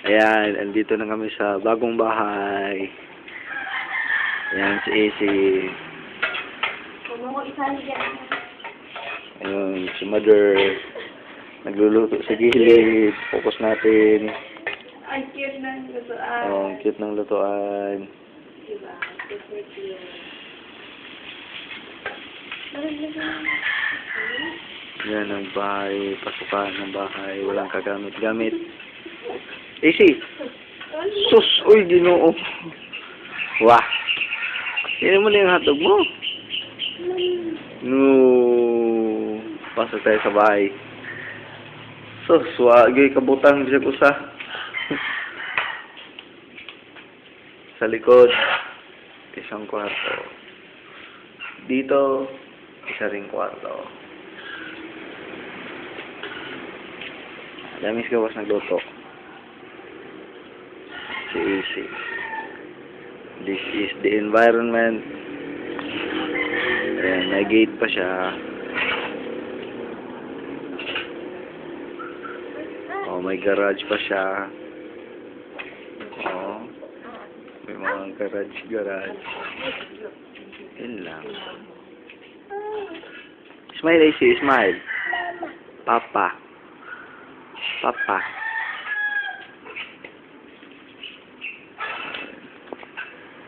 Ayan, andito na kami sa bagong bahay. Ayan, si AC. Ayun, si Mother. Nagluluto sa gilid. Focus natin. Ang cute ng lutuan. Oh, ang cute ng lutuan. Diba? Super cute. Yan ang bahay, pasukan ng bahay, walang kagamit-gamit. AC! Sus! Uy, Ginoo! Wah! Yan mo na yung hotdog mo. No! Pasok tayo sa bahay. Sus! Wagay kabutang bisag usa. Sa likod, isang kwarto. Dito, isa ring kwarto. Damis gawas nagluto. Si AC. This is the environment. Ayan, may gate pa siya. Oh, may garage pa siya. Oh, may mga garage. Yun lang. Smile, AC, smile. Papa.